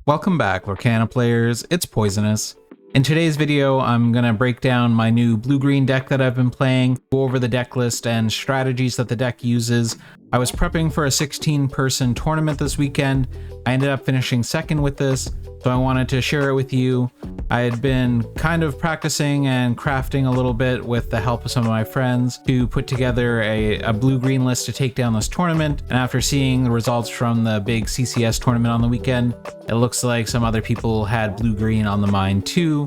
Welcome back, Lorcana players, it's Poisonous. In today's video, I'm going to break down my new blue-green deck that I've been playing, go over the deck list and strategies that the deck uses. I was prepping for a 16-person tournament this weekend. I ended up finishing second with this, so I wanted to share it with you. I had been kind of practicing and crafting a little bit with the help of some of my friends to put together a blue-green list to take down this tournament, and after seeing the results from the big CCS tournament on the weekend, it looks like some other people had blue-green on the mind too,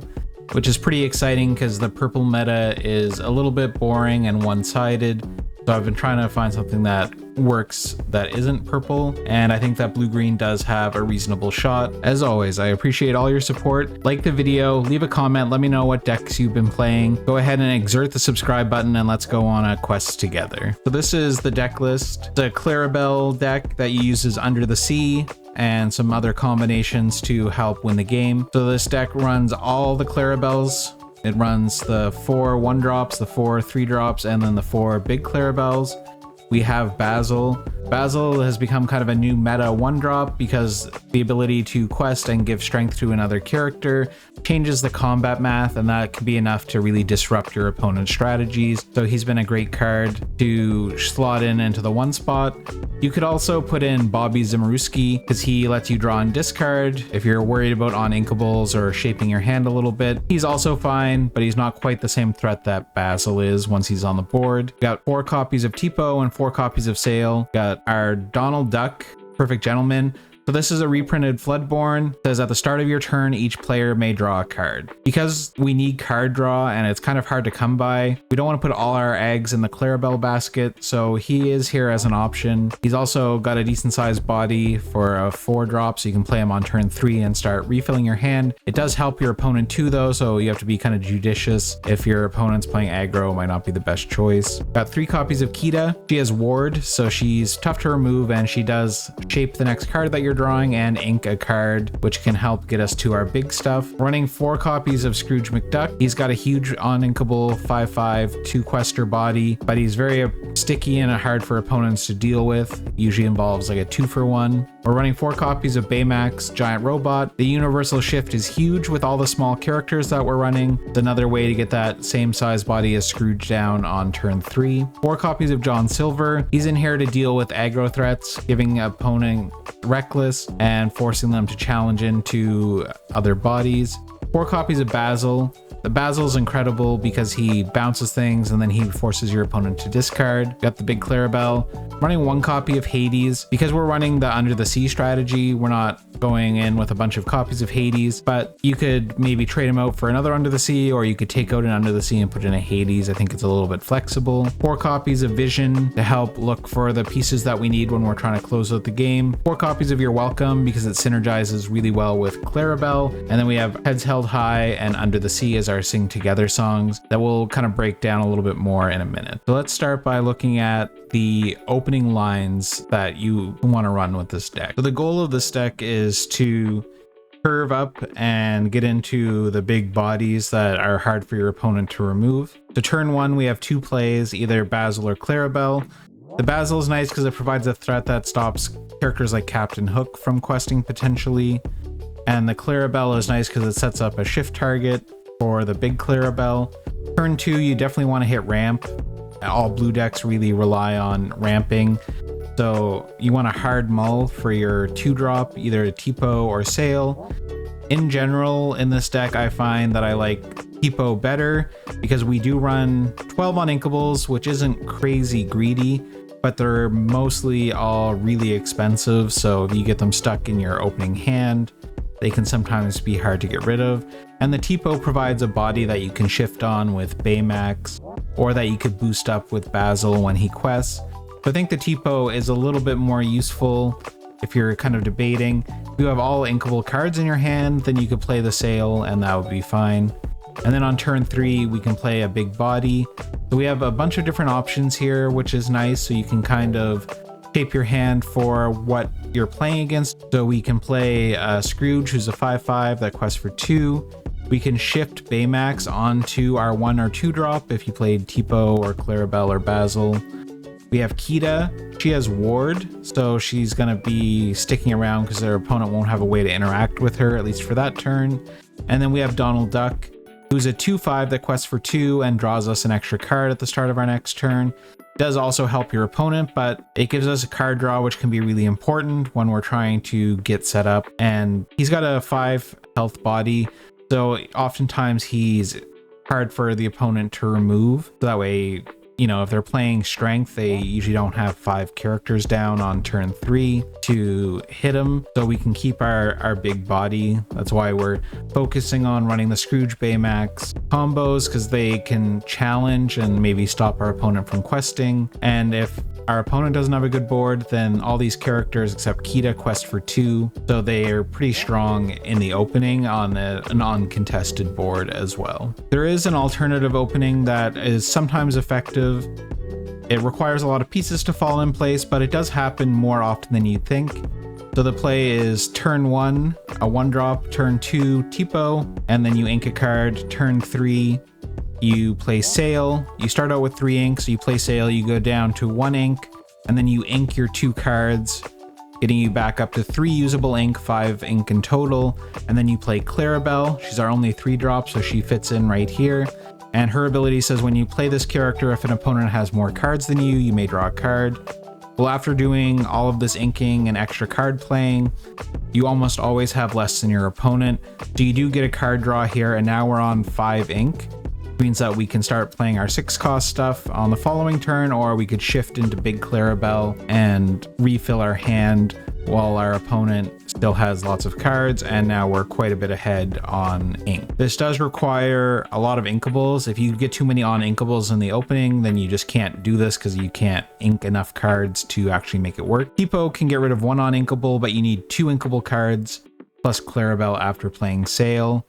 which is pretty exciting because the purple meta is a little bit boring and one-sided. So I've been trying to find something that works that isn't purple, and I think that blue-green does have a reasonable shot. As always, I appreciate all your support. Like the video, leave a comment, let me know what decks you've been playing. Go ahead and exert the subscribe button and let's go on a quest together. So this is the deck list. The Clarabelle deck that you use is Under the Sea, and some other combinations to help win the game. So this deck runs all the Clarabelles. It runs the 4 1-drops, the 4 3-drops, and then the 4 big Clarabelles. We have Basil. Basil has become kind of a new meta 1-drop because the ability to quest and give strength to another character changes the combat math, and that can be enough to really disrupt your opponent's strategies. So he's been a great card to slot in into the 1 spot. You could also put in Bobby Zimmerowski because he lets you draw and discard if you're worried about on-inkables or shaping your hand a little bit. He's also fine, but he's not quite the same threat that Basil is once he's on the board. Got 4 copies of Tipo and 4 copies of Sail. Got our Donald Duck, Perfect Gentleman. So this is a reprinted Floodborn. It says at the start of your turn, each player may draw a card. Because we need card draw and it's kind of hard to come by, we don't want to put all our eggs in the Clarabelle basket, so he is here as an option. He's also got a decent sized body for a 4-drop, so you can play him on turn 3 and start refilling your hand. It does help your opponent too though, so you have to be kind of judicious. If your opponent's playing aggro, it might not be the best choice. Got 3 copies of Kita. She has Ward, so she's tough to remove and she does shape the next card that you're drawing and ink a card, which can help get us to our big stuff. Running 4 copies of Scrooge McDuck. He's got a huge on-inkable 5/5 2-quester body, but he's very sticky and hard for opponents to deal with. Usually involves like a 2-for-1. We're running 4 copies of Baymax Giant Robot. The universal shift is huge with all the small characters that we're running. It's another way to get that same size body as Scrooge down on turn 3. 4 copies of John Silver. He's in here to deal with aggro threats, giving opponent reckless and forcing them to challenge into other bodies. 4 copies of Basil. The Basil's incredible because he bounces things and then he forces your opponent to discard. Got the big Clarabelle. Running 1 copy of Hades. Because we're running the Under the Sea strategy, we're not going in with a bunch of copies of Hades, but you could maybe trade him out for another Under the Sea, or you could take out an Under the Sea and put in a Hades. I think it's a little bit flexible. 4 copies of Vision to help look for the pieces that we need when we're trying to close out the game. 4 copies of Your Welcome because it synergizes really well with Clarabelle. And then we have Heads Held High and Under the Sea as our Sing Together songs that we'll kind of break down a little bit more in a minute. So let's start by looking at the opening lines that you want to run with this deck. So the goal of this deck is to curve up and get into the big bodies that are hard for your opponent to remove. So turn 1, we have 2 plays, either Basil or Clarabelle. The Basil is nice because it provides a threat that stops characters like Captain Hook from questing potentially. And the Clarabelle is nice because it sets up a shift target for the big Clarabelle. Turn 2, you definitely want to hit ramp. All blue decks really rely on ramping. So you want a hard mull for your 2-drop, either a Tipo or Sail. In general, in this deck, I find that I like Tipo better because we do run 12 on-inkables, which isn't crazy greedy, but they're mostly all really expensive. So if you get them stuck in your opening hand, they can sometimes be hard to get rid of. And the Tipo provides a body that you can shift on with Baymax, or that you could boost up with Basil when he quests. So I think the Tipo is a little bit more useful if you're kind of debating. If you have all inkable cards in your hand, then you could play the Sail and that would be fine. And then on turn 3, we can play a big body. So we have a bunch of different options here, which is nice. So you can kind of shape your hand for what you're playing against. So we can play Scrooge, who's a 5/5 that quests for 2. We can shift Baymax onto our 1 or 2 drop if you played Tipo or Clarabelle or Basil. We have Kita. She has Ward, so she's going to be sticking around because their opponent won't have a way to interact with her, at least for that turn. And then we have Donald Duck, who's a 2/5 that quests for 2 and draws us an extra card at the start of our next turn. Does also help your opponent, but it gives us a card draw, which can be really important when we're trying to get set up. And he's got a 5 health body, so oftentimes he's hard for the opponent to remove. So that way, you know, if they're playing strength, they usually don't have 5 characters down on turn 3 to hit them. So we can keep our big body. That's why we're focusing on running the Scrooge Baymax combos, because they can challenge and maybe stop our opponent from questing. And if our opponent doesn't have a good board, then all these characters except Kita quest for 2. So they are pretty strong in the opening on an uncontested board as well. There is an alternative opening that is sometimes effective. It requires a lot of pieces to fall in place, but it does happen more often than you'd think. So the play is turn 1, a 1-drop, turn 2, Tipo, and then you ink a card. Turn 3, you play Sail. You start out with 3 ink, so you play Sail, you go down to 1 ink, and then you ink your 2 cards, getting you back up to 3 usable ink, 5 ink in total. And then you play Clarabelle. She's our only 3-drop, so she fits in right here. And her ability says when you play this character, if an opponent has more cards than you may draw a card. Well, after doing all of this inking and extra card playing, you almost always have less than your opponent. So you do get a card draw here, and now we're on 5 ink. Means that we can start playing our 6-cost stuff on the following turn, or we could shift into Big Clarabelle and refill our hand while our opponent still has lots of cards, and now we're quite a bit ahead on ink. This does require a lot of inkables. If you get too many on inkables in the opening, then you just can't do this because you can't ink enough cards to actually make it work. Tipo can get rid of 1 on inkable, but you need 2 inkable cards plus Clarabelle after playing Sail.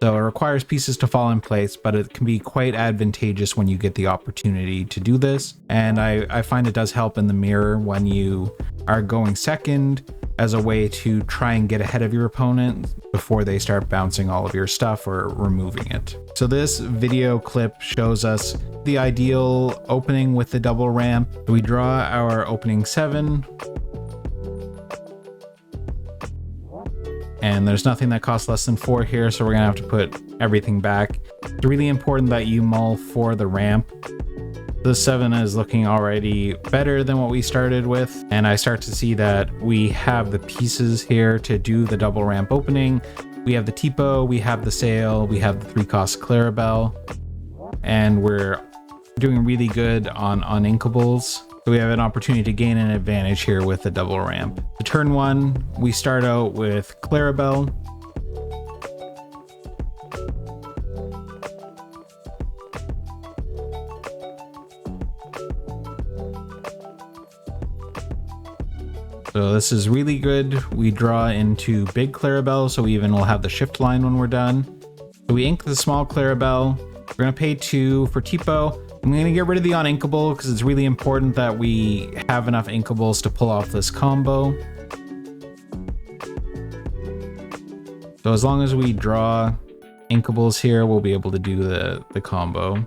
So it requires pieces to fall in place, but it can be quite advantageous when you get the opportunity to do this. And I find it does help in the mirror when you are going second, as a way to try and get ahead of your opponent before they start bouncing all of your stuff or removing it. So this video clip shows us the ideal opening with the double ramp. We draw our opening 7. And there's nothing that costs less than 4 here, so we're gonna have to put everything back. It's really important that you mull for the ramp. The 7 is looking already better than what we started with, and I start to see that we have the pieces here to do the double ramp opening. We have the Tipo, we have the Sail, we have the 3-cost Clarabelle, and we're doing really good on inkables. So we have an opportunity to gain an advantage here with the double ramp. The turn 1, we start out with Clarabelle. So this is really good. We draw into Big Clarabelle, so we even will have the shift line when we're done. So we ink the small Clarabelle. We're gonna pay 2 for Tipo. I'm going to get rid of the uninkable because it's really important that we have enough inkables to pull off this combo. So as long as we draw inkables here, we'll be able to do the combo.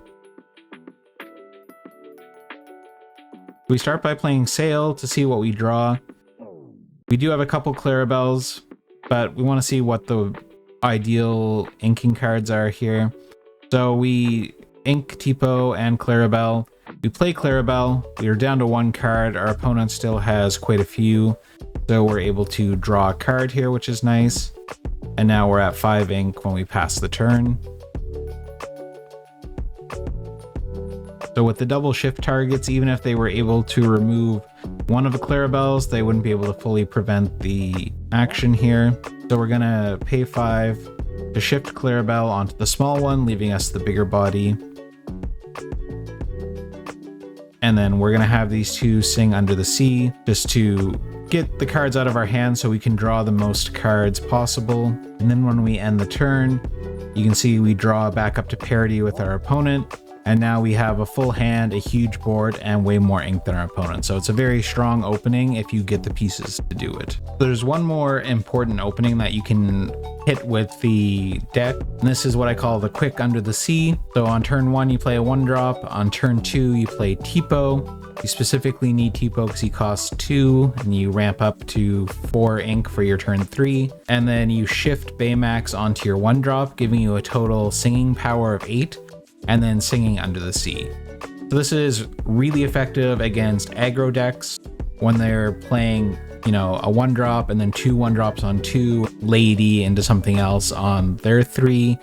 We start by playing Sail to see what we draw. We do have a couple Clarabelles, but we want to see what the ideal inking cards are here. So we ink Tipo and Clarabelle. We play Clarabelle. We are down to 1 card. Our opponent still has quite a few, so we're able to draw a card here, which is nice. And now we're at 5 ink when we pass the turn. So with the double shift targets, even if they were able to remove one of the Clarabelles, they wouldn't be able to fully prevent the action here. So we're gonna pay 5 to shift Clarabelle onto the small one, leaving us the bigger body. And then we're gonna have these 2 sing Under the Sea just to get the cards out of our hands so we can draw the most cards possible. And then when we end the turn, you can see we draw back up to parity with our opponent. And now we have a full hand, a huge board, and way more ink than our opponent. So it's a very strong opening if you get the pieces to do it. There's one more important opening that you can hit with the deck, and this is what I call the quick Under the Sea. So on turn 1, you play a 1-drop. On turn 2, you play Tipo. You specifically need Tipo because he costs 2, and you ramp up to 4 ink for your turn 3. And then you shift Baymax onto your 1-drop, giving you a total singing power of 8, and then singing Under the Sea. So this is really effective against aggro decks when they're playing, you know, a 1-drop and then 2 1-drops on 2, Lady into something else on their 3.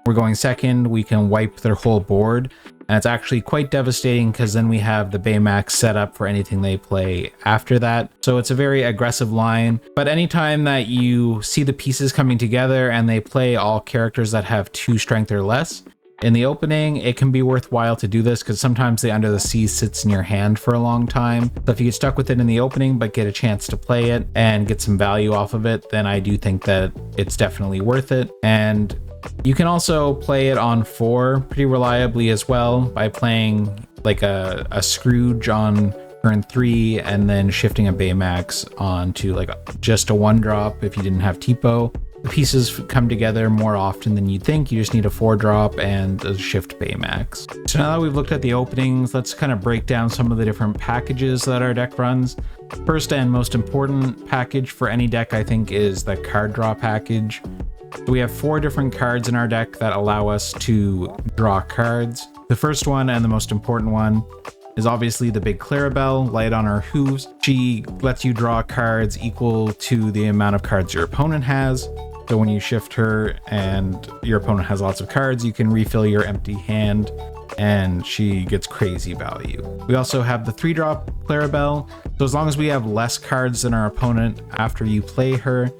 We're going second, we can wipe their whole board. And it's actually quite devastating because then we have the Baymax set up for anything they play after that. So it's a very aggressive line. But anytime that you see the pieces coming together and they play all characters that have 2 strength or less, in the opening, it can be worthwhile to do this because sometimes the Under the Sea sits in your hand for a long time. So if you get stuck with it in the opening but get a chance to play it and get some value off of it, then I do think that it's definitely worth it. And you can also play it on 4 pretty reliably as well by playing like a Scrooge on turn 3 and then shifting a Baymax onto like just a 1-drop if you didn't have Tipo. The pieces come together more often than you'd think. You just need a 4-drop and a shift Baymax. So now that we've looked at the openings, let's kind of break down some of the different packages that our deck runs. First and most important package for any deck, I think, is the card draw package. We have 4 different cards in our deck that allow us to draw cards. The first one and the most important one is obviously the big Clarabelle, Light on Her Hooves. She lets you draw cards equal to the amount of cards your opponent has. So when you shift her and your opponent has lots of cards, you can refill your empty hand and she gets crazy value. We also have the 3-drop Clarabelle. So as long as we have less cards than our opponent after you play her,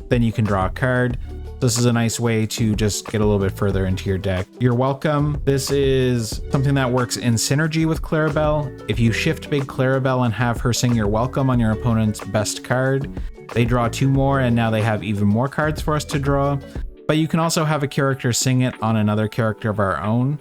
then you can draw a card. This is a nice way to just get a little bit further into your deck. You're welcome. This is something that works in synergy with Clarabelle. If you shift big Clarabelle and have her sing You're Welcome on your opponent's best card, they draw 2 more and now they have even more cards for us to draw. But you can also have a character sing it on another character of our own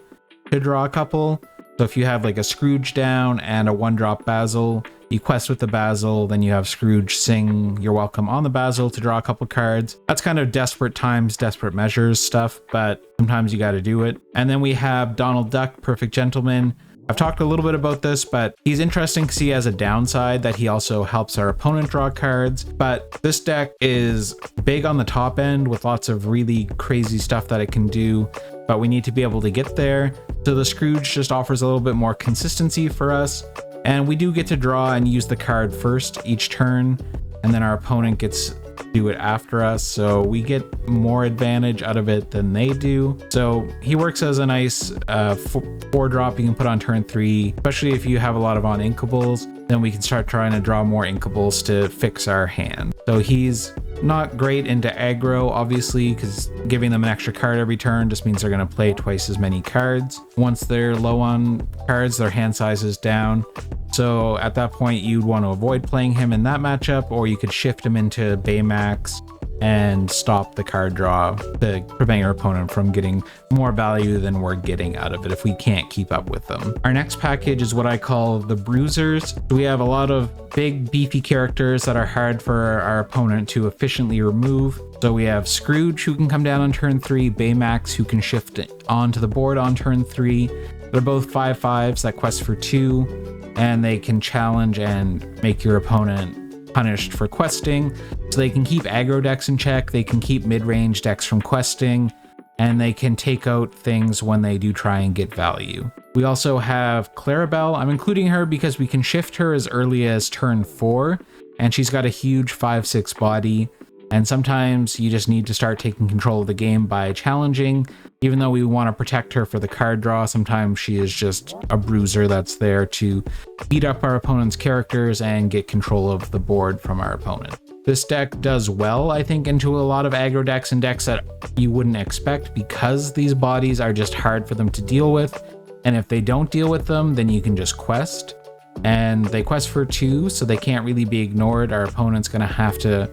to draw a couple. So if you have like a Scrooge down and a 1-drop Basil, you quest with the Basil, then you have Scrooge sing You're Welcome on the Basil to draw a couple cards. That's kind of desperate times, desperate measures stuff, but sometimes you got to do it. And then we have Donald Duck, Perfect Gentleman. I've talked a little bit about this, but he's interesting because he has a downside that he also helps our opponent draw cards. But this deck is big on the top end with lots of really crazy stuff that it can do, but we need to be able to get there. So the Scrooge just offers a little bit more consistency for us. And we do get to draw and use the card first each turn, and then our opponent gets to do it after us, so we get more advantage out of it than they do. So he works as a nice 4-drop you can put on turn 3, especially if you have a lot of on-inkables, then we can start trying to draw more inkables to fix our hand. So he's not great into aggro, obviously, because giving them an extra card every turn just means they're going to play twice as many cards. Once they're low on cards, their hand size is down. So at that point, you'd want to avoid playing him in that matchup, or you could shift him into Baymax and stop the card draw to prevent your opponent from getting more value than we're getting out of it if we can't keep up with them. Our next package is what I call the Bruisers. We have a lot of big beefy characters that are hard for our opponent to efficiently remove. So we have Scrooge, who can come down on turn 3, Baymax, who can shift onto the board on turn 3. They're both 5/5s that quest for 2, and they can challenge and make your opponent punished for questing. So they can keep aggro decks in check, they can keep mid-range decks from questing, and they can take out things when they do try and get value. We also have Clarabelle. I'm including her because we can shift her as early as turn 4, and she's got a huge 5/6 body, and sometimes you just need to start taking control of the game by challenging. Even though we want to protect her for the card draw, sometimes she is just a bruiser that's there to beat up our opponent's characters and get control of the board from our opponent. This deck does well, I think, into a lot of aggro decks and decks that you wouldn't expect because these bodies are just hard for them to deal with. And if they don't deal with them, then you can just quest. And they quest for 2, so they can't really be ignored. Our opponent's going to have to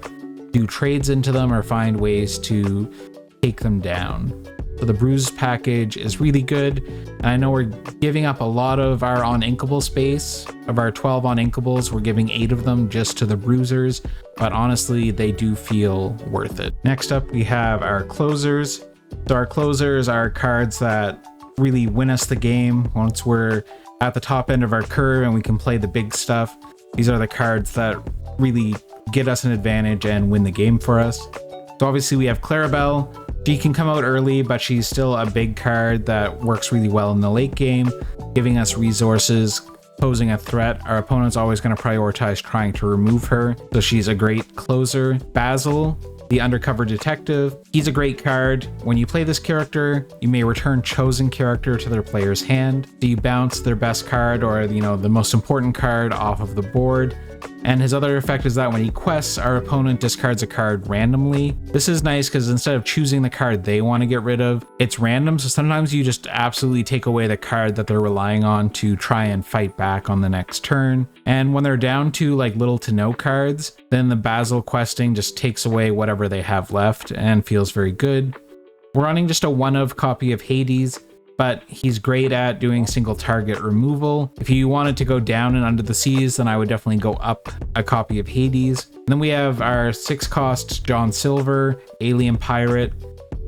do trades into them or find ways to take them down. So the Bruise package is really good. And I know we're giving up a lot of our on-inkable space. Of our 12 on-inkables, we're giving 8 of them just to the Bruisers, but honestly, they do feel worth it. Next up, we have our Closers. So our Closers are cards that really win us the game once we're at the top end of our curve and we can play the big stuff. These are the cards that really get us an advantage and win the game for us. So obviously we have Clarabelle. She can come out early, but she's still a big card that works really well in the late game, giving us resources, posing a threat. Our opponent's always going to prioritize trying to remove her, so she's a great closer. Basil, the undercover detective. He's a great card. When you play this character, you may return chosen character to their player's hand. So you bounce their best card or, the most important card off of the board. And his other effect is that when he quests, our opponent discards a card randomly. This is nice because instead of choosing the card they want to get rid of, it's random. So sometimes you just absolutely take away the card that they're relying on to try and fight back on the next turn. And when they're down to like little to no cards, then the Basil questing just takes away whatever they have left and feels very good. We're running just a one-of copy of Hades, but he's great at doing single target removal. If you wanted to go down and under the seas, then I would definitely go up a copy of Hades. And then we have our 6-cost John Silver, Alien Pirate.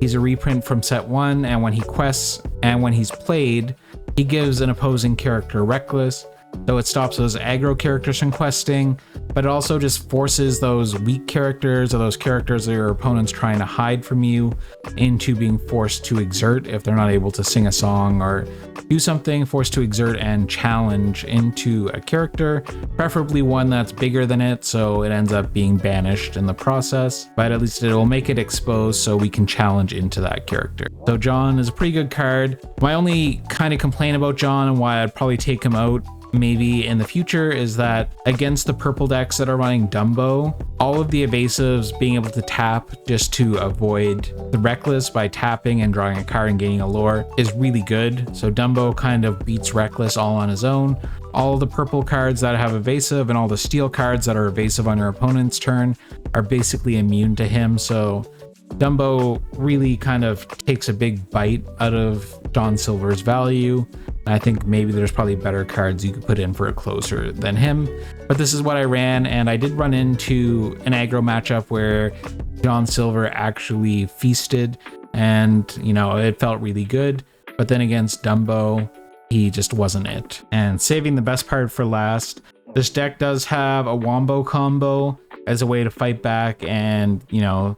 He's a reprint from set 1, and when he quests and when he's played, he gives an opposing character Reckless. So it stops those aggro characters from questing, but it also just forces those weak characters or those characters that your opponent's trying to hide from you into being forced to exert if they're not able to sing a song or do something, forced to exert and challenge into a character, preferably one that's bigger than it, so it ends up being banished in the process, but at least it will make it exposed so we can challenge into that character. So John is a pretty good card. My only kind of complaint about John and why I'd probably take him out maybe in the future is that against the purple decks that are running Dumbo, all of the evasives being able to tap just to avoid the Reckless by tapping and drawing a card and gaining a lore is really good. So Dumbo kind of beats Reckless all on his own. All of the purple cards that have evasive and all the steel cards that are evasive on your opponent's turn are basically immune to him. So Dumbo really kind of takes a big bite out of John Silver's value. I think maybe there's probably better cards you could put in for a closer than him, but this is what I ran, and I did run into an aggro matchup where John Silver actually feasted, and it felt really good, but then against Dumbo, he just wasn't it. And saving the best part for last, this deck does have a Wombo combo as a way to fight back and,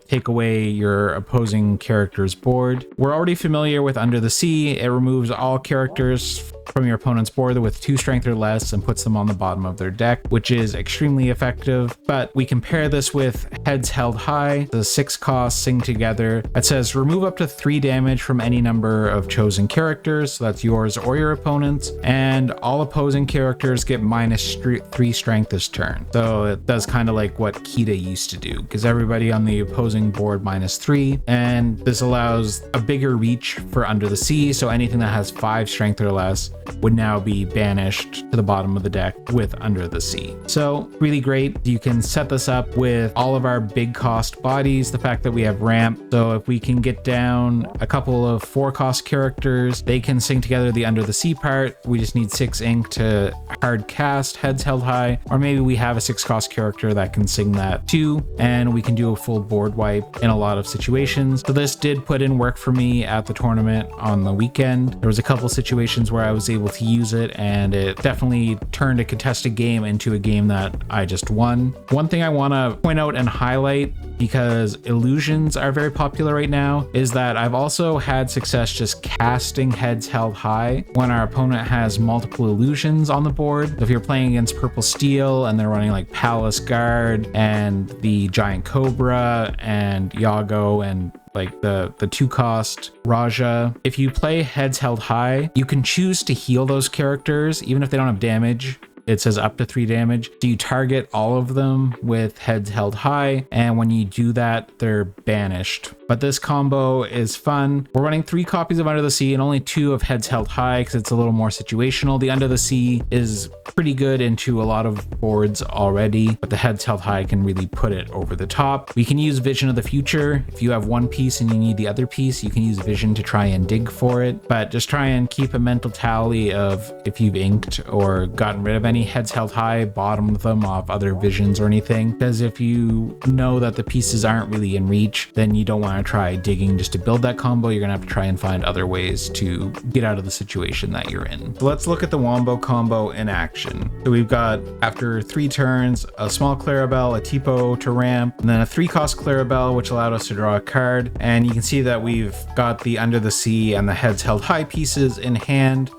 take away your opposing character's board. We're already familiar with Under the Sea. It removes all characters from your opponent's board with 2 strength or less and puts them on the bottom of their deck, which is extremely effective. But we compare this with Heads Held High, the 6-cost Sing Together. It says remove up to 3 damage from any number of chosen characters, so that's yours or your opponent's, and all opposing characters get -3 strength this turn. So it does kind of like what Kita used to do, because everybody on the opposing board -3, and this allows a bigger reach for Under the Sea, so anything that has 5 strength or less would now be banished to the bottom of the deck with Under the Sea. So really great. You can set this up with all of our big cost bodies, the fact that we have ramp. So if we can get down a couple of 4-cost characters, they can sing together the Under the Sea part. We just need 6 ink to hard cast Heads Held High, or maybe we have a 6-cost character that can sing that too, and we can do a full board wipe in a lot of situations. So this did put in work for me at the tournament on the weekend. There was a couple situations where I was able to use it, and it definitely turned a contested game into a game that I just won. One thing I want to point out and highlight, because illusions are very popular right now, is that I've also had success just casting Heads Held High when our opponent has multiple illusions on the board. So if you're playing against Purple Steel and they're running like Palace Guard and the Giant Cobra and Yago and like the 2-cost Raja, if you play Heads Held High, you can choose to heal those characters even if they don't have damage. It says up to 3 damage. So you target all of them with Heads Held High, and when you do that, they're banished. But this combo is fun. We're running 3 copies of Under the Sea and only 2 of Heads Held High because it's a little more situational. The Under the Sea is pretty good into a lot of boards already, but the Heads Held High can really put it over the top. We can use Vision of the Future. If you have one piece and you need the other piece, you can use Vision to try and dig for it, but just try and keep a mental tally of if you've inked or gotten rid of any any heads held high, bottom them off other visions or anything, because if you know that the pieces aren't really in reach, then you don't want to try digging just to build that combo. You're gonna have to try and find other ways to get out of the situation that you're in. So let's look at the Wombo combo in action. So we've got, after 3 turns, a small Clarabelle, a Tipo to ramp, and then a 3-cost Clarabelle, which allowed us to draw a card. And you can see that we've got the Under the Sea and the heads held high pieces in hand.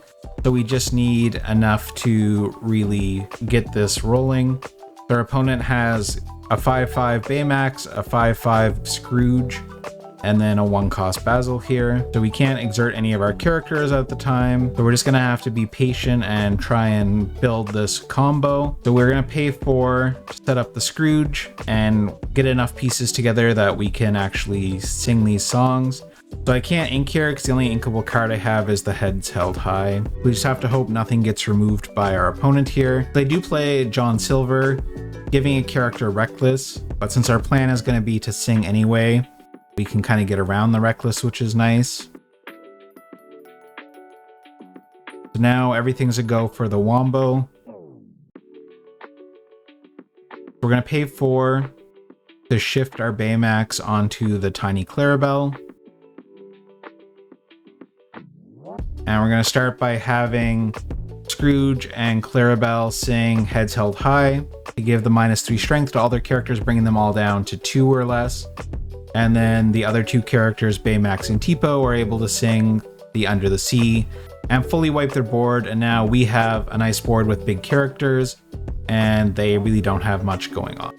So we just need enough to really get this rolling. Our opponent has a 5/5 Baymax, a 5/5 Scrooge, and then a 1-cost Basil here. So we can't exert any of our characters at the time. So we're just gonna have to be patient and try and build this combo. So we're gonna pay 4 to set up the Scrooge and get enough pieces together that we can actually sing these songs. So I can't ink here because the only inkable card I have is the heads held high. We just have to hope nothing gets removed by our opponent here. They do play John Silver, giving a character Reckless, but since our plan is going to be to sing anyway, we can kind of get around the Reckless, which is nice. So now everything's a go for the Wombo. We're going to pay 4 to shift our Baymax onto the tiny Clarabelle. And we're going to start by having Scrooge and Clarabelle sing Heads Held High to give the -3 strength to all their characters, bringing them all down to 2 or less. And then the other 2 characters, Baymax and Tipo, are able to sing the Under the Sea and fully wipe their board. And now we have a nice board with big characters, and they really don't have much going on.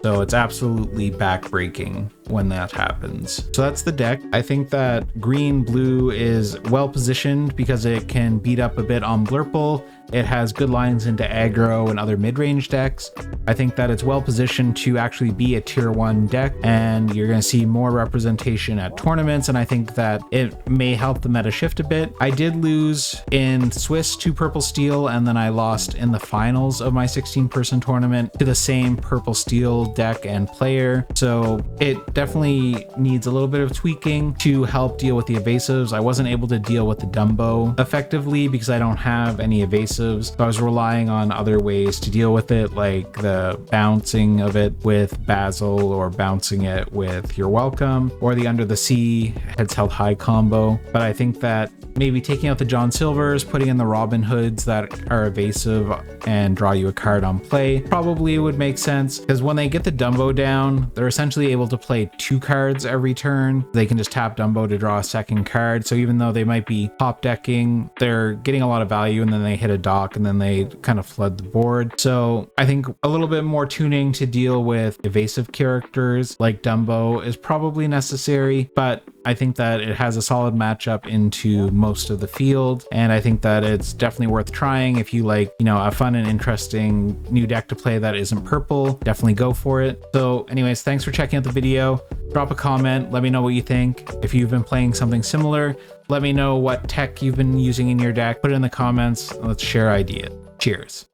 So it's absolutely backbreaking when that happens. So that's the deck. I think that green-blue is well positioned because it can beat up a bit on Blurple. It has good lines into aggro and other mid-range decks. I think that it's well positioned to actually be a tier 1 deck, and you're going to see more representation at tournaments, and I think that it may help the meta shift a bit. I did lose in Swiss to Purple Steel, and then I lost in the finals of my 16-person tournament to the same Purple Steel deck and player, so it definitely needs a little bit of tweaking to help deal with the evasives. I wasn't able to deal with the Dumbo effectively because I don't have any evasives. So I was relying on other ways to deal with it, like the bouncing of it with Basil, or bouncing it with You're Welcome, or the Under the Sea Heads Held High combo. But I think that maybe taking out the John Silvers, putting in the Robin Hoods that are evasive and draw you a card on play probably would make sense, because when they get the Dumbo down, they're essentially able to play 2 cards every turn. They can just tap Dumbo to draw a second card. So even though they might be top decking, they're getting a lot of value, and then they hit a dock and then they kind of flood the board. So I think a little bit more tuning to deal with evasive characters like Dumbo is probably necessary, but I think that it has a solid matchup into most of the field, and I think that it's definitely worth trying. If you like, you know, a fun and interesting new deck to play that isn't purple, definitely go for it. So anyways, thanks for checking out the video. Drop a comment, let me know what you think. If you've been playing something similar, let me know what tech you've been using in your deck. Put it in the comments, let's share ideas. Cheers.